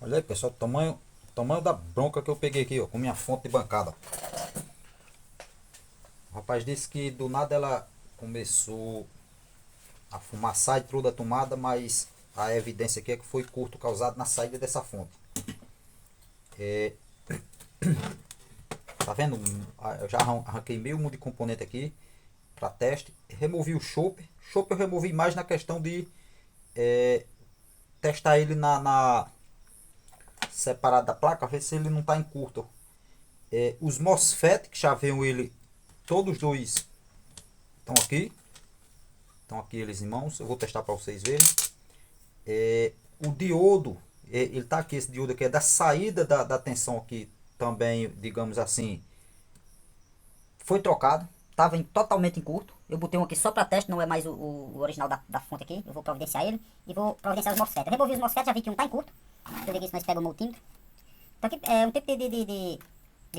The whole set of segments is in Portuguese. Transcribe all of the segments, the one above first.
Olha aí, pessoal, o tamanho da bronca que eu peguei aqui, ó, com minha fonte de bancada. O rapaz disse que do nada ela começou a fumaçar e tudo da tomada, mas a evidência aqui é que foi curto causado na saída dessa fonte. É, tá vendo? Eu já arranquei meio mundo de componente aqui para teste. Removi o chope. Chope eu removi mais na questão de é, testar ele na separado da placa, ver se ele não está em curto. Os MOSFET que já veio ele, todos dois estão aqui. Estão aqui eles em mãos. Eu vou testar para vocês verem. O diodo, ele está aqui, esse diodo aqui é da saída da tensão aqui também, digamos assim, foi trocado. Estava totalmente em curto. Eu botei um aqui só para teste, não é mais o original da fonte aqui. Eu vou providenciar ele e vou providenciar os MOSFET. Eu removi os MOSFET, já vi que um está em curto. Eu liguei isso, nós pegamos o multímetro. Então aqui é um tipo de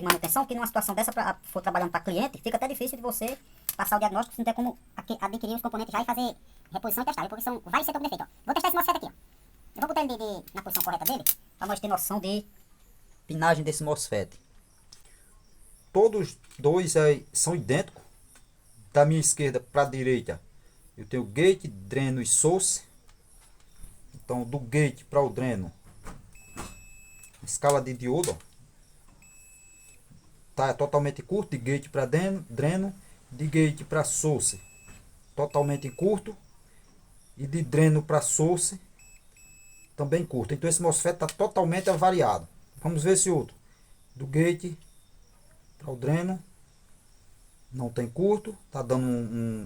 manutenção que numa situação dessa, for trabalhando para cliente, fica até difícil de você passar o diagnóstico, se não ter como adquirir os componentes já e fazer reposição e testar. Porque são vários setores de defeito. Ó. Vou testar esse MOSFET aqui. Ó. Eu vou botar ele na posição correta dele, para nós ter noção de pinagem desse MOSFET. Todos dois são idênticos. Da minha esquerda para a direita, eu tenho gate, dreno e source. Então, do gate para o dreno, escala de diodo, ó, tá totalmente curto, de gate para dreno, de gate para source, totalmente curto, e de dreno para source, também curto. Então esse MOSFET está totalmente avariado. Vamos ver esse outro. Do gate para o dreno, não tem curto, está dando um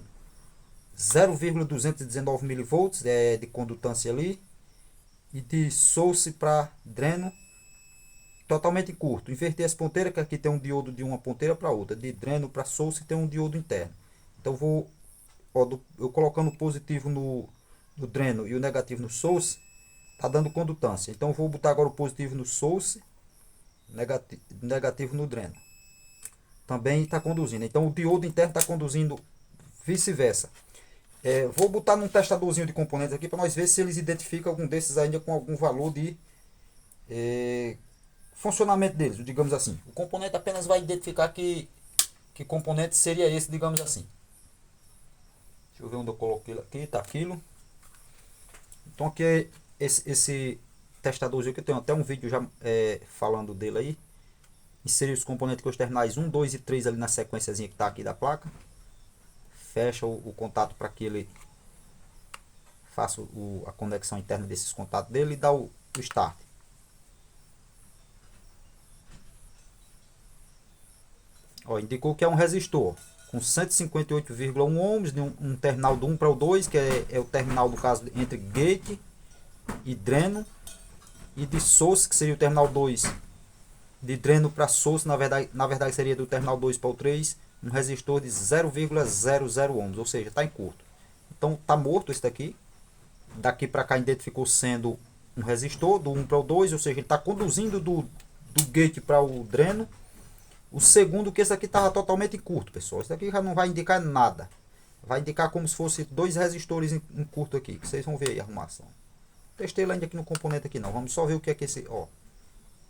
0,219 mV de condutância ali. E de source para dreno, totalmente curto. Inverter as ponteiras, que aqui tem um diodo de uma ponteira para outra. De dreno para source tem um diodo interno. Então vou, eu colocando o positivo no dreno e o negativo no source, tá dando condutância. Então vou botar agora o positivo no source, negativo no dreno. Também está conduzindo. Então o diodo interno está conduzindo vice-versa. Vou botar num testadorzinho de componentes aqui para nós ver se eles identificam algum desses ainda com algum valor de funcionamento deles, digamos assim. O componente apenas vai identificar que componente seria esse, digamos assim. Deixa eu ver onde eu coloquei ele aqui, tá aquilo. Então aqui é esse testadorzinho que eu tenho até um vídeo já falando dele aí. Inserir os componentes com os terminais 1, 2 e 3 ali na sequenciazinha que está aqui da placa. Fecha o contato para que ele faça a conexão interna desses contatos dele e dá o start. Ó, indicou que é um resistor com 158,1 ohms, de um terminal do 1 para o 2, que é o terminal, no caso, entre gate e dreno, e de source, que seria o terminal 2, de dreno para source, na verdade seria do terminal 2 para o 3, um resistor de 0,00 ohms, ou seja, está em curto. Então está morto esse daqui. Daqui para cá identificou sendo um resistor do 1 para o 2, ou seja, ele está conduzindo do gate para o dreno. O segundo, que esse aqui estava totalmente curto, pessoal. Esse aqui já não vai indicar nada. Vai indicar como se fosse dois resistores em curto aqui. Que vocês vão ver aí a arrumação. Testei ele ainda aqui no componente aqui não. Vamos só ver o que é que esse, ó.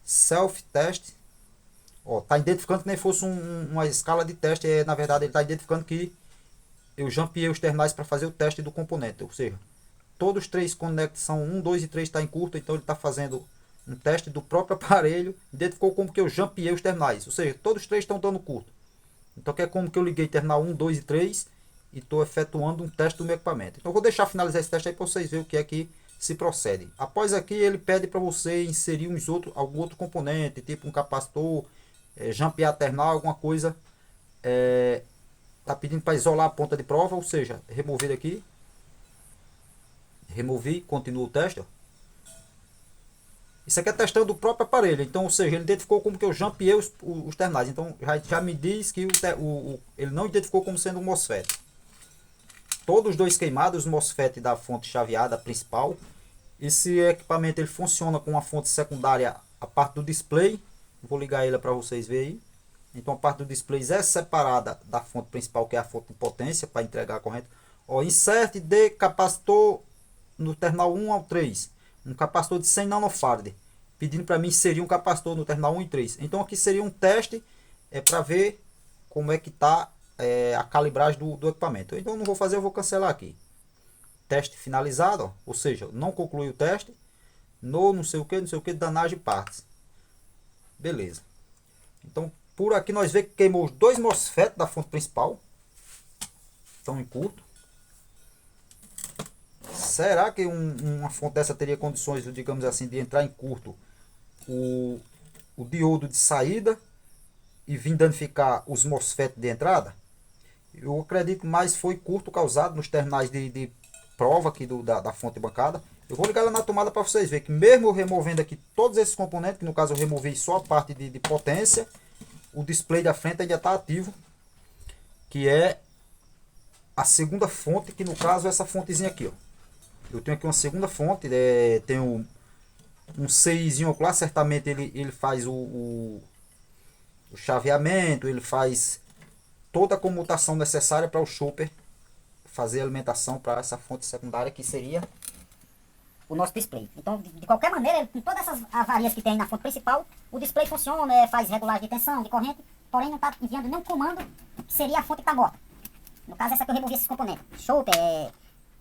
Self test. Ó, tá identificando que nem fosse uma escala de teste. Na verdade, ele está identificando que eu jampeei os terminais para fazer o teste do componente. Ou seja, todos os três conexão 1, 2 e 3 está em curto. Então ele está fazendo um teste do próprio aparelho, identificou como que eu jampeei os terminais, ou seja, todos os três estão dando curto. Então que é como que eu liguei terminal 1, 2 e 3 e estou efetuando um teste do meu equipamento. Então eu vou deixar finalizar esse teste aí para vocês verem o que é que se procede. Após aqui ele pede para você inserir algum outro componente, tipo um capacitor, jampear terminal, alguma coisa. Está pedindo para isolar a ponta de prova, ou seja, remover aqui. Removi, continua o teste, ó. Isso aqui é testando o próprio aparelho. Então, ou seja, ele identificou como que eu jampeei os terminais. Então, já me diz que ele não identificou como sendo um MOSFET. Todos os dois queimados, os MOSFET da fonte chaveada principal. Esse equipamento ele funciona com uma fonte secundária, a parte do display. Vou ligar ele para vocês verem. Então, a parte do display é separada da fonte principal, que é a fonte de potência, para entregar a corrente. Ó, insert de capacitor no terminal 1 ao 3. Um capacitor de 100 nanofarad. pedindo para mim inserir um capacitor no terminal 1 e 3. Então aqui seria um teste para ver como é que está a calibragem do equipamento. Então não vou fazer, eu vou cancelar aqui. Teste finalizado, ó. Ou seja, não conclui o teste. No não sei o que, danagem partes. Beleza. Então por aqui nós vemos que queimou os dois MOSFET da fonte principal. Estão em curto. Será que uma fonte dessa teria condições, digamos assim, de entrar em curto o diodo de saída e vir danificar os MOSFET de entrada? Eu acredito que mais foi curto causado nos terminais de prova aqui da fonte bancada. Eu vou ligar ela na tomada para vocês verem que mesmo eu removendo aqui todos esses componentes, que no caso eu removi só a parte de potência, o display da frente ainda está ativo, que é a segunda fonte, que no caso é essa fontezinha aqui, ó. Eu tenho aqui uma segunda fonte, tenho um CIzinho ocular, certamente ele faz o chaveamento, ele faz toda a comutação necessária para o chopper fazer a alimentação para essa fonte secundária, que seria o nosso display. Então, de qualquer maneira, com todas essas avarias que tem na fonte principal, o display funciona, faz regulagem de tensão, de corrente, porém não está enviando nenhum comando, que seria a fonte que está morta. No caso, essa que eu removi esses componentes. Chopper,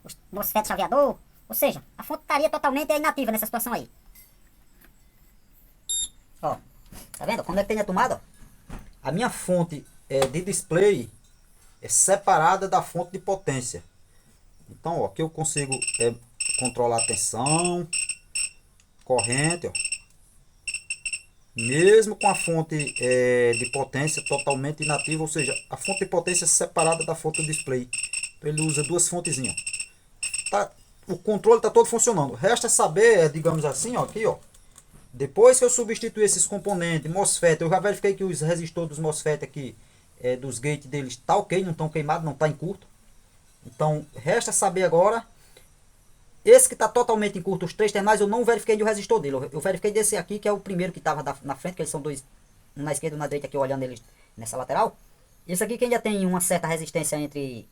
os MOSFET chaveador, ou seja, a fonte estaria totalmente inativa nessa situação aí. Ó, tá vendo? Como é que tem a tomada? A minha fonte de display é separada da fonte de potência. Então, ó, aqui eu consigo controlar a tensão, corrente, ó. Mesmo com a fonte de potência totalmente inativa, ou seja, a fonte de potência é separada da fonte do display. Ele usa duas fontezinhas. Tá, o controle está todo funcionando. Resta saber, digamos assim, ó, aqui, ó. Depois que eu substituir esses componentes, MOSFET, eu já verifiquei que os resistores dos MOSFET aqui, dos gates deles, tá ok, não estão queimados, não está em curto. Então, resta saber agora. Esse que está totalmente em curto, os três terminais, eu não verifiquei o resistor dele. Eu verifiquei desse aqui, que é o primeiro que estava na frente, que eles são dois, um na esquerda e um na direita, aqui olhando eles nessa lateral. Esse aqui que ainda tem uma certa resistência entre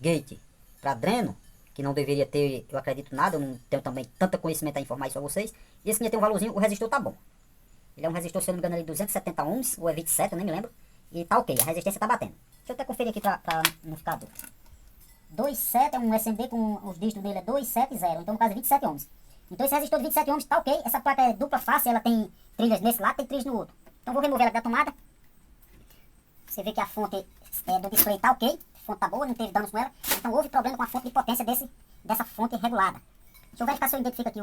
gate para dreno, que não deveria ter, eu acredito nada, eu não tenho também tanto conhecimento a informar isso a vocês. E esse que ainda tem um valorzinho, o resistor tá bom. Ele é um resistor, se eu não me engano, ali 270 ohms, ou é 27, eu nem me lembro. E tá ok, a resistência tá batendo. Deixa eu até conferir aqui pra não ficar dúvida. 27 é um SMD com os dígitos dele é 270, então no caso é 27 ohms. Então esse resistor de 27 ohms tá ok, essa placa é dupla face, ela tem trilhas nesse lado, tem trilhas no outro. Então vou remover ela da tomada. Você vê que a fonte do display tá ok, a fonte tá boa, não teve danos com ela. Então houve problema com a fonte de potência dessa fonte regulada. Deixa eu verificar se eu identifico aqui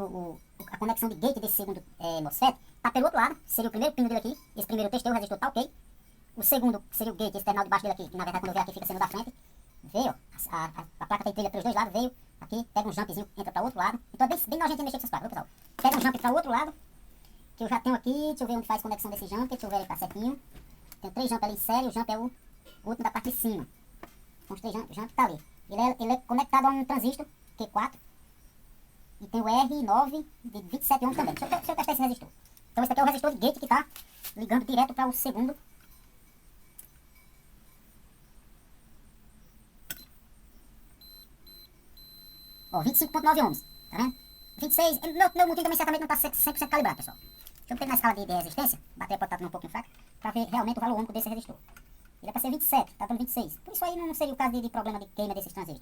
a conexão de gate desse segundo MOSFET. Tá pelo outro lado, seria o primeiro pino dele aqui. Esse primeiro eu testei, o resistor tá ok. O segundo seria o gate, esse terminal de baixo dele aqui, que na verdade quando eu ver aqui fica sendo da frente. Veio, a placa tem trilha pelos dois lados, veio aqui, pega um jumpzinho, entra para outro lado. Então é bem nojento mexer com essas placas, viu, pessoal? Pega um jump para o outro lado, que eu já tenho aqui, deixa eu ver onde faz conexão desse jump, deixa eu ver ele tá certinho. Tem 3 jump ali em série, o jump é o último da parte de cima. Então os 3 jump tá ali. Ele é conectado a um transistor Q4 e tem o R9 de 27 ohms também. Deixa eu testar esse resistor. Então esse aqui é o resistor de gate que tá ligando direto para o segundo. Ó, 25.9 ohms, tá vendo? 26, meu multinho também certamente não tá 100% calibrado, pessoal. Deixa eu ver na escala de resistência, a bateria pode estar um pouquinho fraca, pra ver realmente o valor único desse resistor. Ele é pra ser 27, tá dando 26. Por isso aí não seria o caso de problema de queima desses transistores.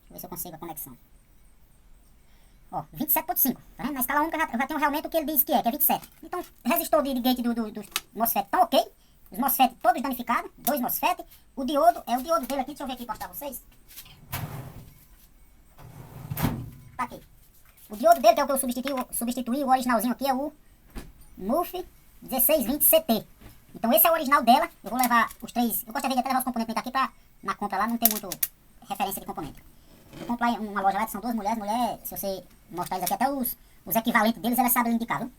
Deixa eu ver se eu consigo a conexão. Ó, 27.5, tá vendo? Na escala única eu já tenho realmente o que ele diz que é 27. Então, resistor de gate do MOSFET tá ok. Os MOSFET todos danificados, 2 MOSFET. O diodo, o diodo dele aqui, deixa eu ver aqui e mostrar pra vocês. Tá aqui. O diodo dele, que é o que eu substituí, o originalzinho aqui é o MUF 1620CT. Então esse é o original dela. Eu vou levar os 3. Eu gostaria de até levar os componentes aqui pra na compra lá não tem muito referência de componente. Eu compro lá em uma loja lá que são 2 mulheres. Mulher, se você mostrar eles aqui, até os equivalentes deles, elas sabem indicar, viu?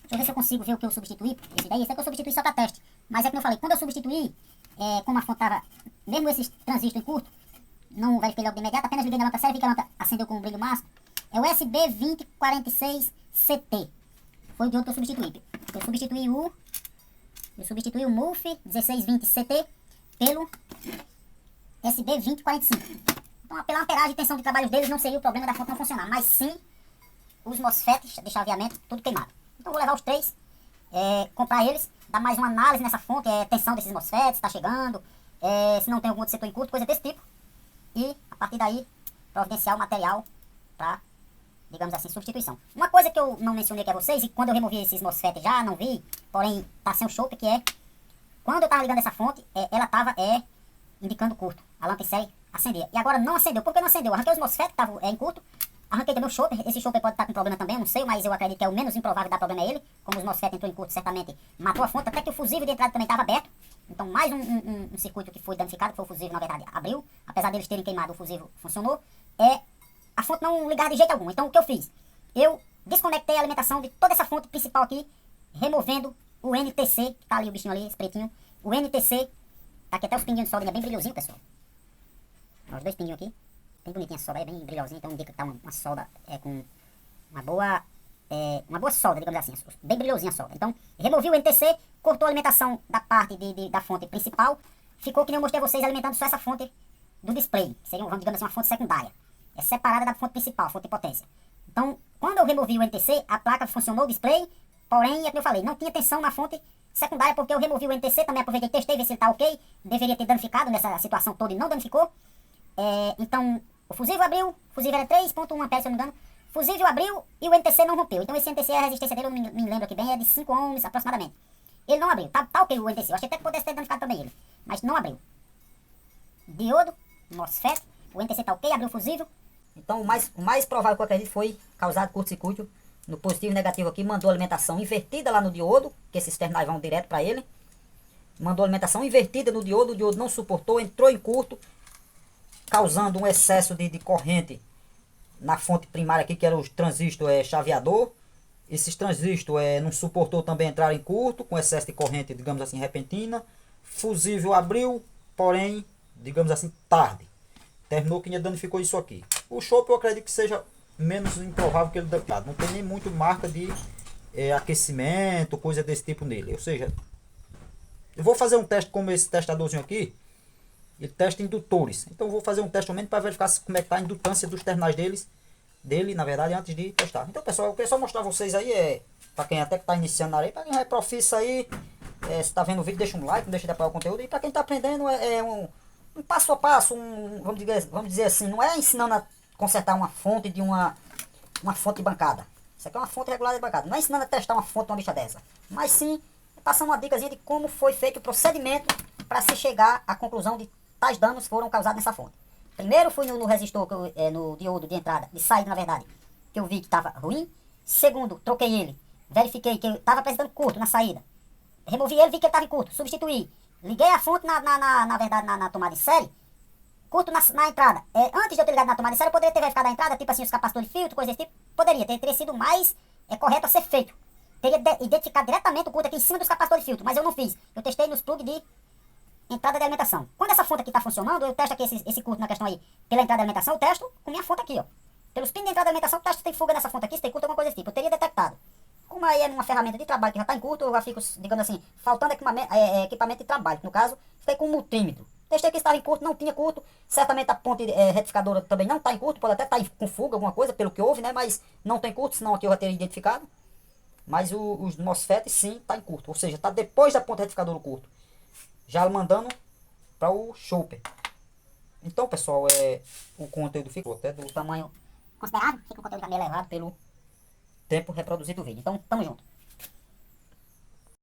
Deixa eu ver se eu consigo ver o que eu substituí. Esse daí, esse é que eu substituí só pra teste. Mas é como eu falei, quando eu substituí, como a fonte tava, mesmo esses transistores em curto, não verifiquei logo de imediato, apenas liguei na lâmpada séria, vi que a lâmpada acendeu com um brilho máximo. É o SB2046CT. Foi o diodo que eu substituí. Eu substituí o MUF 1620CT pelo SB2045. Então, pela amperagem e tensão de trabalho deles, não seria o problema da fonte não funcionar, mas sim os MOSFETs de chaveamento, tudo queimado. Então vou levar os três, comprar eles, dar mais uma análise nessa fonte, tensão desses MOSFETs, está chegando, se não tem algum outro setor em curto, coisa desse tipo. E a partir daí, providenciar o material para, digamos assim, substituição. Uma coisa que eu não mencionei aqui a vocês, e quando eu removi esses MOSFETs já não vi, porém tá sem o chope, que é, quando eu estava ligando essa fonte, ela estava indicando curto. A lâmpada em série acendia. E agora não acendeu. Por que não acendeu? Eu arranquei os MOSFET que estavam em curto, arranquei também o chope. Esse chope pode estar com problema também, eu não sei, mas eu acredito que é o menos improvável de dar problema a ele. Como os MOSFET entrou em curto, certamente matou a fonte, até que o fusível de entrada também estava aberto. Então mais um circuito que foi danificado, que foi o fusível, na verdade, abriu. Apesar deles terem queimado, o fusível funcionou. A fonte não ligava de jeito algum. Então o que eu fiz? Eu desconectei a alimentação de toda essa fonte principal aqui, removendo o NTC, que tá ali o bichinho ali, esse pretinho. O NTC, tá aqui até os pinguinhos de solda, ele é bem brilhosinho, pessoal. Os dois pinguinhos aqui, bem bonitinha a solda, é bem brilhosinha, então indica que tá uma solda com uma boa solda, digamos assim, bem brilhosinha a solda. Então, removi o NTC, cortou a alimentação da parte da fonte principal, ficou que nem eu mostrei a vocês, alimentando só essa fonte do display, que seria, digamos assim, uma fonte secundária. É separada da fonte principal, fonte de potência. Então, quando eu removi o NTC, a placa funcionou o display, porém, é como eu falei, não tinha tensão na fonte secundária, porque eu removi o NTC, também aproveitei, testei, ver se ele tá ok, deveria ter danificado nessa situação toda e não danificou. Então, o fusível abriu, o fusível era 3.1 amperes, se eu não me engano, o fusível abriu e o NTC não rompeu. Então esse NTC, a resistência dele, eu não me lembro aqui bem, é de 5 ohms aproximadamente. Ele não abriu, tá ok o NTC, eu achei até que pudesse ter danificado também ele, mas não abriu. Diodo, MOSFET, o NTC tá ok, abriu o fusível. Então o mais provável que eu acredito foi causado curto-circuito no positivo e negativo aqui, mandou alimentação invertida lá no diodo, que esses terminais vão direto para ele. Mandou alimentação invertida no diodo, o diodo não suportou, entrou em curto, causando um excesso de corrente na fonte primária aqui, que era o transistor chaveador. Esses transistores não suportou também entrar em curto, com excesso de corrente, digamos assim, repentina. Fusível abriu, porém, digamos assim, tarde. Terminou que danificou isso aqui. O chope eu acredito que seja menos improvável que ele danificado. Não tem nem muito marca de aquecimento, coisa desse tipo nele. Ou seja, eu vou fazer um teste como esse testadorzinho aqui. Ele testa indutores. Então eu vou fazer um teste ao menos para verificar como é que está a indutância dos terminais dele, na verdade, antes de testar. Então, pessoal, eu queria só mostrar a vocês aí, para quem até que está iniciando na área, para quem já é profissa aí, se está vendo o vídeo, deixa um like, não deixa de apoiar o conteúdo. E para quem está aprendendo, um passo a passo, vamos dizer assim, não é ensinando a consertar uma fonte de uma fonte de bancada. Isso aqui é uma fonte regular de bancada. Não é ensinando a testar uma fonte de uma bicha dessa. Mas sim, passando uma dicasinha de como foi feito o procedimento para se chegar à conclusão de tais danos foram causados nessa fonte. Primeiro fui no resistor, no diodo de entrada, de saída na verdade, que eu vi que estava ruim. Segundo, troquei ele, verifiquei que ele estava apresentando curto na saída. Removi ele, vi que ele estava em curto, substituí. Liguei a fonte na verdade na tomada de série, curto na entrada. Antes de eu ter ligado na tomada de série, eu poderia ter verificado a entrada, tipo assim, os capacitores de filtro, coisa desse tipo. Poderia ter sido mais correto a ser feito. Teria identificado diretamente o curto aqui em cima dos capacitores de filtro, mas eu não fiz. Eu testei nos plugs de entrada de alimentação. Quando essa fonte aqui está funcionando, eu testo aqui esse curto na questão aí pela entrada de alimentação, eu testo com minha fonte aqui, ó. Pelos pins de entrada de alimentação, eu testo se tem fuga nessa fonte aqui, se tem curto, alguma coisa desse tipo. Eu teria detectado. Como aí é uma ferramenta de trabalho que já está em curto, eu já fico, digamos assim, faltando equipamento de trabalho. No caso, fiquei com um multímetro. Testei que estava em curto, não tinha curto. Certamente a ponte retificadora também não está em curto, pode até estar com fuga, alguma coisa, pelo que houve, né? Mas não tem curto, senão aqui eu já teria identificado. Mas os MOSFET sim está em curto, ou seja, está depois da ponte retificadora curto. Já mandando para o choper. Então, pessoal, o conteúdo ficou até do tamanho considerável, fica um conteúdo já meio elevado pelo tempo reproduzido do vídeo. Então, tamo junto.